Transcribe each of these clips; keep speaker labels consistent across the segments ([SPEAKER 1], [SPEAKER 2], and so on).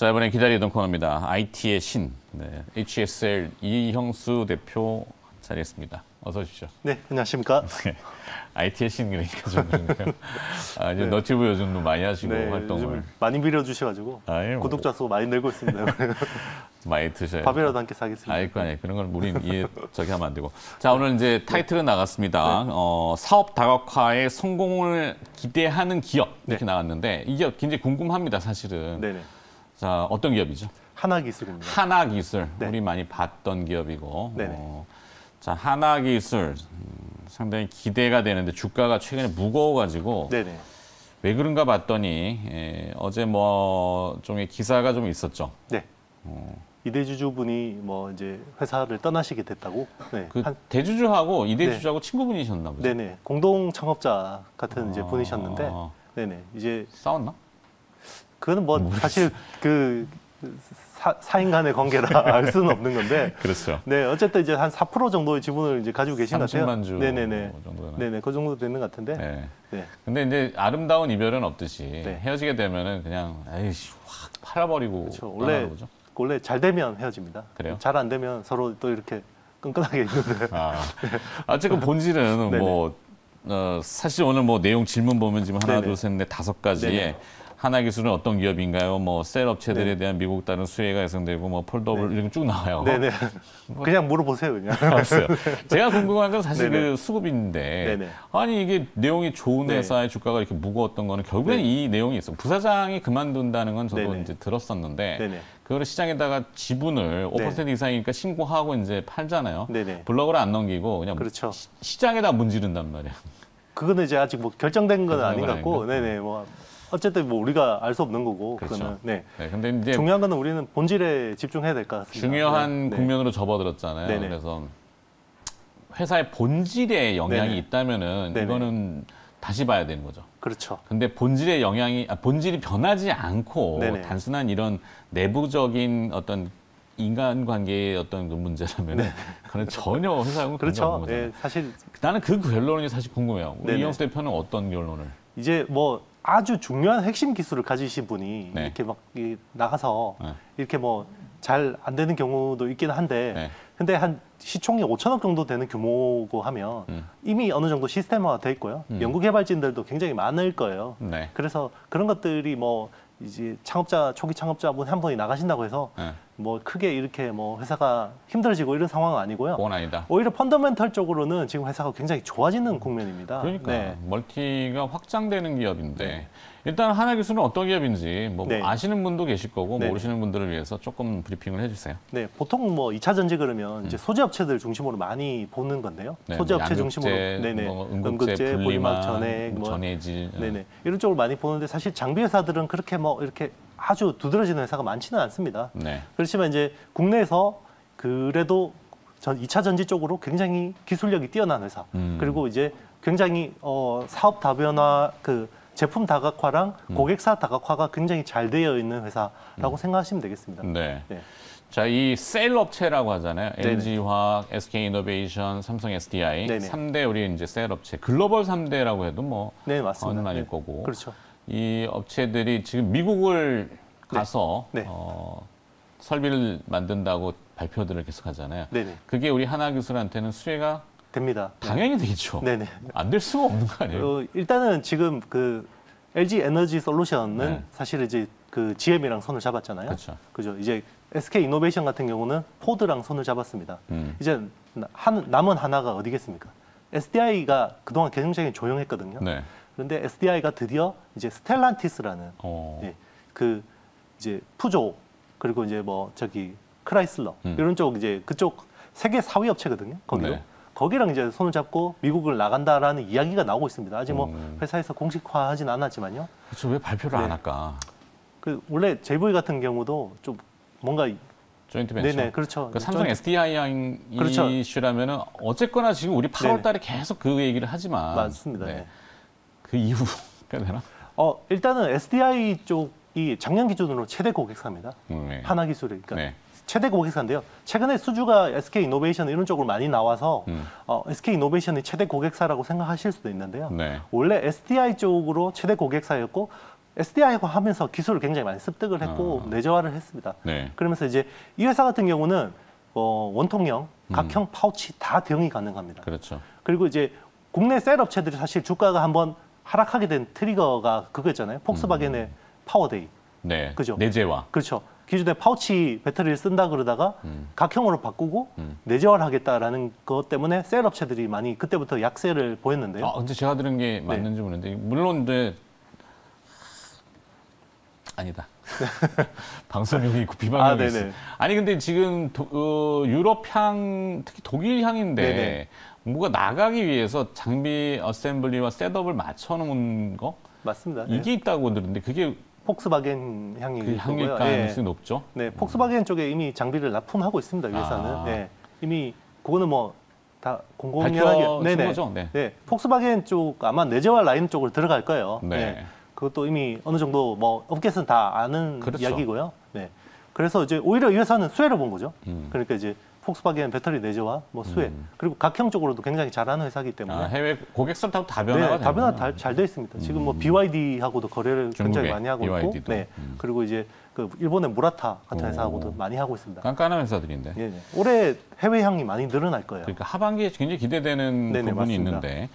[SPEAKER 1] 자, 이번에 기다리던 코너입니다. IT의 신, HSL 이형수 대표 자리했습니다. 어서 오십시오.
[SPEAKER 2] 네, 안녕하십니까.
[SPEAKER 1] 네, IT의 신 그러니까 좀 그런데요. 이제 너튜브 요즘도 많이 하시고 활동을.
[SPEAKER 2] 요즘 많이 밀어주셔가지고 구독자 수 많이 늘고 있습니다.
[SPEAKER 1] 많이 드셔요.
[SPEAKER 2] 밥이라도 함께 사겠습니다.
[SPEAKER 1] 아니, 그런 건 우린 저기 하면 안 되고. 자, 오늘 이제 타이틀은 나갔습니다. 사업 다각화의 성공을 기대하는 기업 이렇게 나왔는데 이 기업 굉장히 궁금합니다, 사실은.
[SPEAKER 2] 네네.
[SPEAKER 1] 자, 어떤 기업이죠?
[SPEAKER 2] 하나기술입니다.
[SPEAKER 1] 하나기술.
[SPEAKER 2] 네.
[SPEAKER 1] 우리 많이 봤던 기업이고.
[SPEAKER 2] 네네.
[SPEAKER 1] 자, 하나기술 상당히 기대가 되는데 주가가 최근에 무거워가지고
[SPEAKER 2] 네네.
[SPEAKER 1] 왜 그런가 봤더니 어제 뭐 종의 기사가 좀 있었죠.
[SPEAKER 2] 네. 이대주주분이 뭐 이제 회사를 떠나시게 됐다고. 네.
[SPEAKER 1] 그 대주주하고 이대주주하고 친구분이셨나 보죠.
[SPEAKER 2] 네네. 공동 창업자 같은 이제 분이셨는데, 네네. 이제
[SPEAKER 1] 싸웠나?
[SPEAKER 2] 그거는 뭐 사실 그 사인 간의 관계라 알 수는 없는 건데.
[SPEAKER 1] 그렇죠.
[SPEAKER 2] 네, 어쨌든 이제 한 4% 정도의 지분을 이제 가지고 계신 것 같아요.
[SPEAKER 1] 30만 주
[SPEAKER 2] 네네네.
[SPEAKER 1] 정도는.
[SPEAKER 2] 네네, 그 정도 되는 것 같은데.
[SPEAKER 1] 네.
[SPEAKER 2] 네.
[SPEAKER 1] 근데 이제 아름다운 이별은 없듯이
[SPEAKER 2] 네.
[SPEAKER 1] 헤어지게 되면은 그냥 에이씨 확 팔아버리고
[SPEAKER 2] 그렇죠.
[SPEAKER 1] 원래
[SPEAKER 2] 잘 되면 헤어집니다.
[SPEAKER 1] 그래요?
[SPEAKER 2] 잘 안 되면 서로 또 이렇게 끈끈하게 있는데.
[SPEAKER 1] 어쨌든 본질은
[SPEAKER 2] 네네.
[SPEAKER 1] 뭐 사실 오늘 뭐 내용 질문 보면 지금 하나,
[SPEAKER 2] 네네.
[SPEAKER 1] 둘, 셋, 넷, 5가지에
[SPEAKER 2] 네네.
[SPEAKER 1] 하나기술은 어떤 기업인가요? 뭐 셀 업체들에
[SPEAKER 2] 네네.
[SPEAKER 1] 대한 미국 따른 수혜가 예상되고 뭐 폴더블 이런 거 쭉 나와요.
[SPEAKER 2] 네네. 그냥 물어보세요, 그냥.
[SPEAKER 1] 알았어요. 제가 궁금한 건 사실
[SPEAKER 2] 네네.
[SPEAKER 1] 그 수급인데
[SPEAKER 2] 네네.
[SPEAKER 1] 아니 이게 내용이 좋은
[SPEAKER 2] 네.
[SPEAKER 1] 회사의 주가가 이렇게 무거웠던 거는 결국엔
[SPEAKER 2] 네.
[SPEAKER 1] 이 내용이 있어. 부사장이 그만둔다는 건 저도
[SPEAKER 2] 네네.
[SPEAKER 1] 이제 들었었는데
[SPEAKER 2] 네네.
[SPEAKER 1] 그거를 시장에다가 지분을 5% 이상이니까 신고하고 이제 팔잖아요.
[SPEAKER 2] 네네.
[SPEAKER 1] 블럭으로 안 넘기고 그냥
[SPEAKER 2] 그렇죠.
[SPEAKER 1] 시장에다 문지른단 말이야.
[SPEAKER 2] 그거는 이제 아직 뭐 결정된 건 아닌 것
[SPEAKER 1] 건
[SPEAKER 2] 같고,
[SPEAKER 1] 아닌가?
[SPEAKER 2] 네네. 뭐 어쨌든 뭐 우리가 알 수 없는 거고,
[SPEAKER 1] 그렇죠.
[SPEAKER 2] 그거는. 네.
[SPEAKER 1] 네, 근데 이제
[SPEAKER 2] 중요한 거는 우리는 본질에 집중해야 될 것 같습니다.
[SPEAKER 1] 중요한
[SPEAKER 2] 네.
[SPEAKER 1] 국면으로 접어들었잖아요.
[SPEAKER 2] 네네.
[SPEAKER 1] 그래서 회사의 본질에 영향이
[SPEAKER 2] 네네.
[SPEAKER 1] 있다면은
[SPEAKER 2] 네네.
[SPEAKER 1] 이거는 다시 봐야 되는 거죠.
[SPEAKER 2] 그렇죠.
[SPEAKER 1] 근데 본질의 본질이 변하지 않고
[SPEAKER 2] 네네.
[SPEAKER 1] 단순한 이런 내부적인 어떤 인간관계의 어떤 그 문제라면 그건 전혀 회사하고는
[SPEAKER 2] 그렇죠.
[SPEAKER 1] 관계없는 거잖아요.
[SPEAKER 2] 네, 사실
[SPEAKER 1] 나는 그 결론이 사실 궁금해요. 우리
[SPEAKER 2] 네네.
[SPEAKER 1] 이영수 대표는 어떤 결론을?
[SPEAKER 2] 이제 뭐 아주 중요한 핵심 기술을 가지신 분이
[SPEAKER 1] 네.
[SPEAKER 2] 이렇게 막 나가서
[SPEAKER 1] 네.
[SPEAKER 2] 이렇게 뭐 잘 안 되는 경우도 있긴 한데
[SPEAKER 1] 네.
[SPEAKER 2] 근데 한 시총이 5천억 정도 되는 규모고 하면 이미 어느 정도 시스템화가 돼 있고요. 연구개발진들도 굉장히 많을 거예요.
[SPEAKER 1] 네.
[SPEAKER 2] 그래서 그런 것들이 뭐 이제 초기 창업자분 한 분이 나가신다고 해서
[SPEAKER 1] 네.
[SPEAKER 2] 뭐 크게 이렇게 뭐 회사가 힘들어지고 이런 상황은 아니고요.
[SPEAKER 1] 그건 아니다.
[SPEAKER 2] 오히려 펀더멘털적으로는 지금 회사가 굉장히 좋아지는 국면입니다.
[SPEAKER 1] 그러니까
[SPEAKER 2] 네.
[SPEAKER 1] 멀티가 확장되는 기업인데 일단 하나기술은 어떤 기업인지 뭐
[SPEAKER 2] 네.
[SPEAKER 1] 아시는 분도 계실 거고
[SPEAKER 2] 네.
[SPEAKER 1] 모르시는 분들을 위해서 조금 브리핑을 해주세요.
[SPEAKER 2] 네, 보통 뭐 2차 전지 그러면 이제 소재 업체들 중심으로 많이 보는 건데요.
[SPEAKER 1] 네,
[SPEAKER 2] 소재
[SPEAKER 1] 뭐
[SPEAKER 2] 업체
[SPEAKER 1] 양극재,
[SPEAKER 2] 중심으로, 네네,
[SPEAKER 1] 뭐 음극재,
[SPEAKER 2] 포리막,
[SPEAKER 1] 분리막,
[SPEAKER 2] 전액,
[SPEAKER 1] 뭐 전해질,
[SPEAKER 2] 네네, 이런 쪽을 많이 보는데 사실 장비 회사들은 그렇게 뭐 이렇게 아주 두드러지는 회사가 많지는 않습니다.
[SPEAKER 1] 네.
[SPEAKER 2] 그렇지만 이제 국내에서 그래도 2차 전지 쪽으로 굉장히 기술력이 뛰어난 회사, 그리고 이제 굉장히 사업 다변화, 그 제품 다각화랑 고객사 다각화가 굉장히 잘 되어 있는 회사라고 생각하시면 되겠습니다.
[SPEAKER 1] 네.
[SPEAKER 2] 네.
[SPEAKER 1] 자, 이 셀 업체라고 하잖아요.
[SPEAKER 2] 네네.
[SPEAKER 1] LG화학, SK이노베이션, 삼성 SDI
[SPEAKER 2] 네네.
[SPEAKER 1] 3대 우리 이제 셀 업체, 글로벌 3대라고 해도 뭐
[SPEAKER 2] 네, 맞습니다.
[SPEAKER 1] 어느 아닐
[SPEAKER 2] 네.
[SPEAKER 1] 거고.
[SPEAKER 2] 그렇죠.
[SPEAKER 1] 이 업체들이 지금 미국을 가서
[SPEAKER 2] 네.
[SPEAKER 1] 설비를 만든다고 발표들을 계속 하잖아요.
[SPEAKER 2] 네네.
[SPEAKER 1] 그게 우리 하나기술한테는 수혜가
[SPEAKER 2] 됩니다.
[SPEAKER 1] 당연히 되겠죠.
[SPEAKER 2] 네네.
[SPEAKER 1] 안 될 수가 없는 거 아니에요?
[SPEAKER 2] 일단은 지금 그 LG 에너지 솔루션은
[SPEAKER 1] 네.
[SPEAKER 2] 사실 이제 그 GM이랑 손을 잡았잖아요.
[SPEAKER 1] 그렇죠.
[SPEAKER 2] 그죠. 이제 SK 이노베이션 같은 경우는 포드랑 손을 잡았습니다. 이제 남은 하나가 어디겠습니까? SDI가 그동안 굉장히 조용했거든요.
[SPEAKER 1] 네.
[SPEAKER 2] 그런데 SDI가 드디어 이제 스텔란티스라는 예, 그 이제 푸조 그리고 이제 뭐 저기 크라이슬러 이런 쪽 이제 그쪽 세계 4위 업체거든요. 거기도.
[SPEAKER 1] 네.
[SPEAKER 2] 거기랑 이제 손을 잡고 미국을 나간다라는 이야기가 나오고 있습니다. 아직 뭐 회사에서 공식화하진 않았지만요.
[SPEAKER 1] 그렇죠. 왜 발표를 안 할까?
[SPEAKER 2] 그 원래 JV 같은 경우도 좀 뭔가
[SPEAKER 1] 조인트 벤처.
[SPEAKER 2] 네네 그렇죠.
[SPEAKER 1] 그 삼성 SDI
[SPEAKER 2] 그렇죠.
[SPEAKER 1] 이슈라면은 어쨌거나 지금 우리 8월달에 계속 그 얘기를 하지만
[SPEAKER 2] 맞습니다.
[SPEAKER 1] 네.
[SPEAKER 2] 네.
[SPEAKER 1] 그 이후가 되나?
[SPEAKER 2] 일단은 SDI 쪽이 작년 기준으로 최대 고객사입니다.
[SPEAKER 1] 네.
[SPEAKER 2] 하나기술이 그러니까
[SPEAKER 1] 네.
[SPEAKER 2] 최대 고객사인데요. 최근에 수주가 SK 이노베이션 이런 쪽으로 많이 나와서 SK 이노베이션이 최대 고객사라고 생각하실 수도 있는데요.
[SPEAKER 1] 네.
[SPEAKER 2] 원래 SDI 쪽으로 최대 고객사였고 SDI하고 하면서 기술을 굉장히 많이 습득을 했고 내재화를 했습니다.
[SPEAKER 1] 네.
[SPEAKER 2] 그러면서 이제 이 회사 같은 경우는 원통형, 각형, 파우치 다 대응이 가능합니다.
[SPEAKER 1] 그렇죠.
[SPEAKER 2] 그리고 이제 국내 셀 업체들이 사실 주가가 한번 하락하게 된 트리거가 그거였잖아요. 폭스바겐의 파워데이.
[SPEAKER 1] 네.
[SPEAKER 2] 그죠?
[SPEAKER 1] 내재화.
[SPEAKER 2] 그렇죠. 기존에 파우치 배터리를 쓴다 그러다가 각형으로 바꾸고 내재화를 하겠다라는 것 때문에 셀 업체들이 많이 그때부터 약세를 보였는데요.
[SPEAKER 1] 아, 근데 제가 들은 게 맞는지 모르는데 물론 이제 아니다. 방송용이 있고 비방용이 있어. 아니 근데 지금 유럽향 특히 독일향인데
[SPEAKER 2] 네네.
[SPEAKER 1] 뭐가 나가기 위해서 장비 어셈블리와 셋업을 맞춰놓은 거
[SPEAKER 2] 맞습니다.
[SPEAKER 1] 이게 있다고 들었는데 그게
[SPEAKER 2] 폭스바겐 향이
[SPEAKER 1] 그 향일
[SPEAKER 2] 거고요.
[SPEAKER 1] 가능성이 높죠?
[SPEAKER 2] 네, 폭스바겐 쪽에 이미 장비를 납품하고 있습니다. 이 회사는.
[SPEAKER 1] 아.
[SPEAKER 2] 네, 이미 그거는 뭐 다 공공연하게.
[SPEAKER 1] 밝혀진 거죠? 네.
[SPEAKER 2] 네, 폭스바겐 쪽 아마 내재화 라인 쪽으로 들어갈 거예요.
[SPEAKER 1] 네.
[SPEAKER 2] 그것도 이미 어느 정도 뭐 업계에서는 다 아는
[SPEAKER 1] 그렇죠.
[SPEAKER 2] 이야기고요. 네. 그래서 이제 오히려 이 회사는 수혜를 본 거죠. 그러니까 이제 폭스바겐 배터리 내재화, 뭐 수혜, 그리고 각형 쪽으로도 굉장히 잘하는 회사이기 때문에
[SPEAKER 1] 해외 고객선하고 다 변화가
[SPEAKER 2] 다 변화 잘 돼 있습니다. 지금 뭐 BYD하고도 거래를 굉장히 많이 하고
[SPEAKER 1] BYD
[SPEAKER 2] 있고,
[SPEAKER 1] 도.
[SPEAKER 2] 네. 그리고 이제 그 일본의 무라타 같은 회사하고도 많이 하고 있습니다.
[SPEAKER 1] 깐깐한 회사들인데.
[SPEAKER 2] 예, 예. 올해 해외 향이 많이 늘어날 거예요.
[SPEAKER 1] 그러니까 하반기에 굉장히 기대되는
[SPEAKER 2] 네네,
[SPEAKER 1] 부분이
[SPEAKER 2] 맞습니다.
[SPEAKER 1] 있는데,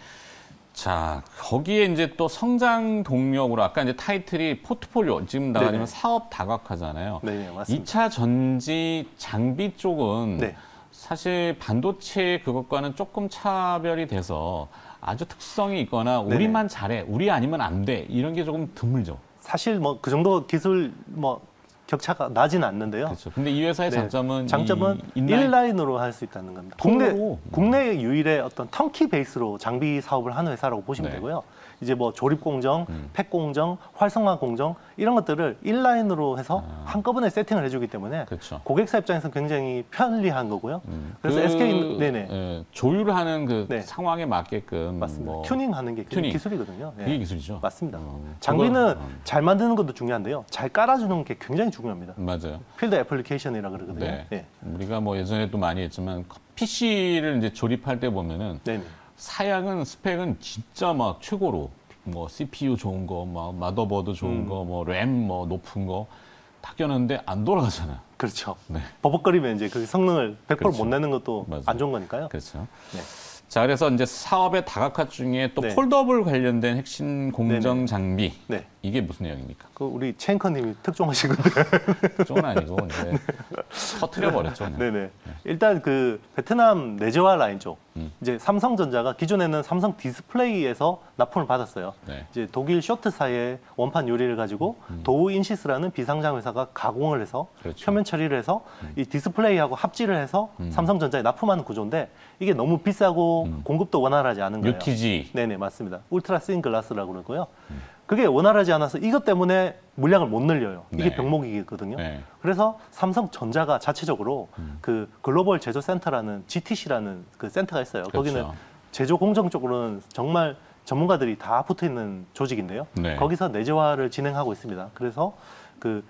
[SPEAKER 1] 자 거기에 이제 또 성장 동력으로 아까 이제 타이틀이 포트폴리오 지금 나가지만
[SPEAKER 2] 네네.
[SPEAKER 1] 사업 다각화잖아요.
[SPEAKER 2] 네, 맞습니다.
[SPEAKER 1] 2차 전지 장비 쪽은
[SPEAKER 2] 네.
[SPEAKER 1] 사실 반도체 그것과는 조금 차별이 돼서 아주 특성이 있거나
[SPEAKER 2] 네네.
[SPEAKER 1] 우리만 잘해, 우리 아니면 안 돼 이런 게 조금 드물죠.
[SPEAKER 2] 사실 뭐 그 정도 기술 뭐 격차가 나지는 않는데요.
[SPEAKER 1] 그렇죠. 근데 이 회사의
[SPEAKER 2] 네.
[SPEAKER 1] 장점은
[SPEAKER 2] 장점은
[SPEAKER 1] 인라인-
[SPEAKER 2] 인라인으로 할 수 있다는 겁니다.
[SPEAKER 1] 통으로.
[SPEAKER 2] 국내 유일의 어떤 턴키 베이스로 장비 사업을 하는 회사라고 보시면
[SPEAKER 1] 네.
[SPEAKER 2] 되고요. 이제 뭐 조립 공정, 팩 공정, 활성화 공정 이런 것들을 인라인으로 해서 한꺼번에 세팅을 해주기 때문에
[SPEAKER 1] 그렇죠.
[SPEAKER 2] 고객사 입장에서 굉장히 편리한 거고요. 그래서 SK 네네
[SPEAKER 1] 예, 조율하는 그
[SPEAKER 2] 네.
[SPEAKER 1] 상황에 맞게끔
[SPEAKER 2] 맞습니다.
[SPEAKER 1] 뭐
[SPEAKER 2] 튜닝하는 게
[SPEAKER 1] 튜닝.
[SPEAKER 2] 기술이거든요. 네.
[SPEAKER 1] 그게 기술이죠.
[SPEAKER 2] 맞습니다. 장비는
[SPEAKER 1] 그거,
[SPEAKER 2] 잘 만드는 것도 중요한데요. 잘 깔아주는 게 굉장히 중요합니다.
[SPEAKER 1] 맞아요.
[SPEAKER 2] 필드 애플리케이션이라 그러거든요.
[SPEAKER 1] 네.
[SPEAKER 2] 네.
[SPEAKER 1] 우리가 뭐 예전에도 많이 했지만 PC를 이제 조립할 때 보면은
[SPEAKER 2] 네네.
[SPEAKER 1] 사양은 스펙은 진짜 막 최고로 뭐 CPU 좋은 거, 막 마더보드 좋은 거, 뭐 램 뭐 높은 거 다 껴놨는데 안 돌아가잖아요.
[SPEAKER 2] 그렇죠.
[SPEAKER 1] 네.
[SPEAKER 2] 버벅거리면 이제 그 성능을 100%
[SPEAKER 1] 그렇죠.
[SPEAKER 2] 못 내는 것도
[SPEAKER 1] 맞아요.
[SPEAKER 2] 안 좋은 거니까요.
[SPEAKER 1] 그렇죠.
[SPEAKER 2] 네.
[SPEAKER 1] 자, 그래서 이제 사업의 다각화 중에 또
[SPEAKER 2] 네.
[SPEAKER 1] 폴더블 관련된 핵심 공정
[SPEAKER 2] 네네.
[SPEAKER 1] 장비
[SPEAKER 2] 네.
[SPEAKER 1] 이게 무슨 내용입니까?
[SPEAKER 2] 그 우리 체인커님이 특종하신 건데.
[SPEAKER 1] 그쪽은 아니고 이제 터트려 버렸죠. 그냥.
[SPEAKER 2] 네네. 일단 그 베트남 내재화 라인 쪽 이제 삼성전자가 기존에는 삼성 디스플레이에서 납품을 받았어요.
[SPEAKER 1] 네.
[SPEAKER 2] 이제 독일 쇼트사의 원판 요리를 가지고 도우 인시스라는 비상장 회사가 가공을 해서
[SPEAKER 1] 그렇죠.
[SPEAKER 2] 표면 처리를 해서 이 디스플레이하고 합지를 해서 삼성전자에 납품하는 구조인데 이게 너무 비싸고 공급도 원활하지 않은 거예요.
[SPEAKER 1] UTG.
[SPEAKER 2] 네네 맞습니다. 울트라 스인 글라스라고 그러고요. 그게 원활하지 않아서 이것 때문에 물량을 못 늘려요. 이게
[SPEAKER 1] 네.
[SPEAKER 2] 병목이거든요.
[SPEAKER 1] 네.
[SPEAKER 2] 그래서 삼성전자가 자체적으로 그 글로벌 제조 센터라는 GTC라는 그 센터가 있어요.
[SPEAKER 1] 그렇죠.
[SPEAKER 2] 거기는 제조 공정 쪽으로는 정말 전문가들이 다 붙어 있는 조직인데요.
[SPEAKER 1] 네.
[SPEAKER 2] 거기서 내재화를 진행하고 있습니다. 그래서 그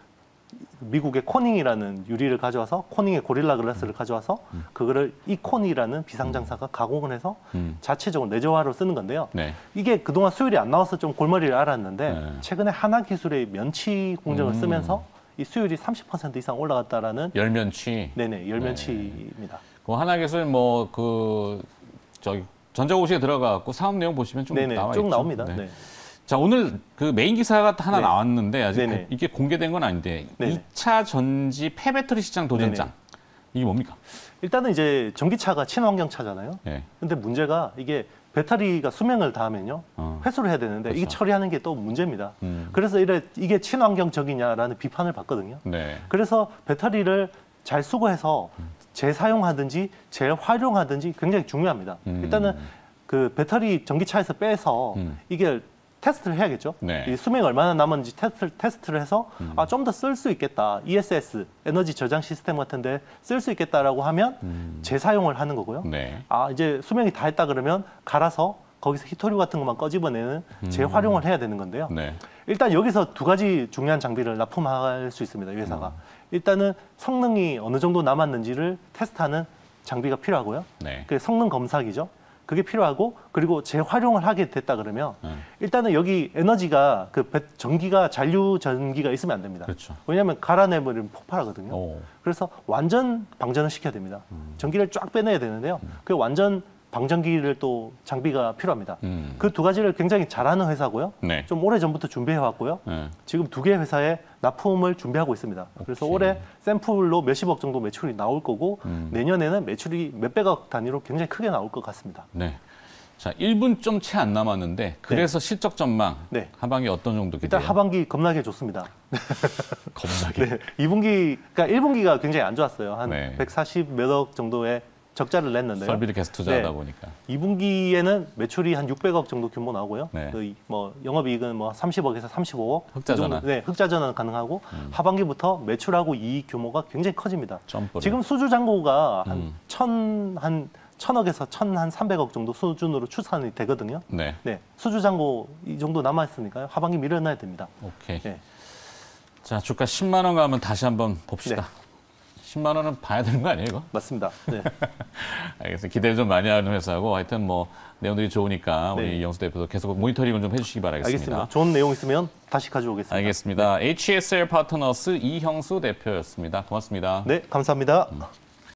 [SPEAKER 2] 미국의 코닝이라는 유리를 가져와서 코닝의 고릴라 글라스를 가져와서 그거를 이코니라는 비상장사가 가공을 해서 자체적으로 내재화로 쓰는 건데요.
[SPEAKER 1] 네.
[SPEAKER 2] 이게 그동안 수율이 안 나와서 좀 골머리를 앓았는데
[SPEAKER 1] 네.
[SPEAKER 2] 최근에 하나기술의 면치 공정을 쓰면서 이 수율이 30% 이상 올라갔다라는
[SPEAKER 1] 열면치.
[SPEAKER 2] 네네 열면치입니다.
[SPEAKER 1] 그 하나기술 뭐 그 저기 전자고시에 들어가고 사업 내용 보시면 좀
[SPEAKER 2] 네네
[SPEAKER 1] 나와
[SPEAKER 2] 쭉
[SPEAKER 1] 있죠.
[SPEAKER 2] 나옵니다.
[SPEAKER 1] 네.
[SPEAKER 2] 네.
[SPEAKER 1] 자, 오늘 그 메인 기사가 하나
[SPEAKER 2] 네.
[SPEAKER 1] 나왔는데 아직
[SPEAKER 2] 네네.
[SPEAKER 1] 이게 공개된 건 아닌데
[SPEAKER 2] 네네.
[SPEAKER 1] 2차 전지 폐배터리 시장 도전장.
[SPEAKER 2] 네네.
[SPEAKER 1] 이게 뭡니까?
[SPEAKER 2] 일단은 이제 전기차가 친환경차잖아요.
[SPEAKER 1] 네.
[SPEAKER 2] 근데 문제가 이게 배터리가 수명을 다하면요 회수를 해야 되는데 이게
[SPEAKER 1] 그렇죠.
[SPEAKER 2] 처리하는 게 또 문제입니다. 그래서 이게 친환경적이냐라는 비판을 받거든요.
[SPEAKER 1] 네.
[SPEAKER 2] 그래서 배터리를 잘 수거해서 재사용하든지 재활용하든지 굉장히 중요합니다. 일단은 그 배터리 전기차에서 빼서 이게 테스트를 해야겠죠.
[SPEAKER 1] 네.
[SPEAKER 2] 이 수명이 얼마나 남았는지 테스트를 해서 좀 더 쓸 수 있겠다. ESS 에너지 저장 시스템 같은데 쓸 수 있겠다라고 하면 재사용을 하는 거고요.
[SPEAKER 1] 네.
[SPEAKER 2] 이제 수명이 다 했다 그러면 갈아서 거기서 히토류 같은 것만 꺼집어내는 재활용을 해야 되는 건데요.
[SPEAKER 1] 네.
[SPEAKER 2] 일단 여기서 두 가지 중요한 장비를 납품할 수 있습니다. 이 회사가. 일단은 성능이 어느 정도 남았는지를 테스트하는 장비가 필요하고요.
[SPEAKER 1] 네.
[SPEAKER 2] 그게 성능 검사기죠. 그게 필요하고 그리고 재활용을 하게 됐다 그러면 일단은 여기 에너지가 전기가 잔류 전기가 있으면 안 됩니다.
[SPEAKER 1] 그렇죠.
[SPEAKER 2] 왜냐하면 갈아내버리면 폭발하거든요.
[SPEAKER 1] 오.
[SPEAKER 2] 그래서 완전 방전을 시켜야 됩니다. 전기를 쫙 빼내야 되는데요. 그 완전 방전기를 또 장비가 필요합니다. 그 두 가지를 굉장히 잘하는 회사고요.
[SPEAKER 1] 네.
[SPEAKER 2] 좀 오래 전부터 준비해 왔고요.
[SPEAKER 1] 네.
[SPEAKER 2] 지금 두 개의 회사에 납품을 준비하고 있습니다. 그래서
[SPEAKER 1] 오케이.
[SPEAKER 2] 올해 샘플로 몇십억 정도 매출이 나올 거고 내년에는 매출이 몇백억 단위로 굉장히 크게 나올 것 같습니다.
[SPEAKER 1] 네. 자, 1분 좀 채 안 남았는데 그래서 실적 전망
[SPEAKER 2] 네.
[SPEAKER 1] 하반기 어떤 정도 기대해요?
[SPEAKER 2] 일단 하반기 겁나게 좋습니다.
[SPEAKER 1] 겁나게.
[SPEAKER 2] 네, 2분기, 그러니까 1분기가 굉장히 안 좋았어요. 한
[SPEAKER 1] 네.
[SPEAKER 2] 140 몇억 정도의 적자를 냈는데요.
[SPEAKER 1] 설비를 계속 투자하다
[SPEAKER 2] 네.
[SPEAKER 1] 보니까.
[SPEAKER 2] 2분기에는 매출이 한 600억 정도 규모 나오고요.
[SPEAKER 1] 네.
[SPEAKER 2] 뭐 영업이익은 뭐 30억에서 35억.
[SPEAKER 1] 흑자
[SPEAKER 2] 그 정도,
[SPEAKER 1] 전환.
[SPEAKER 2] 네, 흑자 전환 가능하고 하반기부터 매출하고 이익 규모가 굉장히 커집니다.
[SPEAKER 1] 점프를.
[SPEAKER 2] 지금 수주 잔고가 한 1,000억에서 1,300억 정도 수준으로 추산이 되거든요.
[SPEAKER 1] 네.
[SPEAKER 2] 네, 수주 잔고 이 정도 남아 있으니까요. 하반기 밀어넣어야 됩니다.
[SPEAKER 1] 오케이.
[SPEAKER 2] 네.
[SPEAKER 1] 자, 주가 10만 원 가면 다시 한번 봅시다.
[SPEAKER 2] 네.
[SPEAKER 1] 10만 원은 봐야 되는 거 아니에요, 이거?
[SPEAKER 2] 맞습니다. 네.
[SPEAKER 1] 알겠습니다. 기대를 좀 많이 하는 회사고 하여튼 뭐 내용들이 좋으니까 우리
[SPEAKER 2] 네.
[SPEAKER 1] 이영수 대표도 계속 모니터링을 좀 해주시기 바라겠습니다.
[SPEAKER 2] 알겠습니다. 좋은 내용 있으면 다시 가져오겠습니다.
[SPEAKER 1] 알겠습니다. HSL 파트너스 이형수 대표였습니다. 고맙습니다.
[SPEAKER 2] 네, 감사합니다.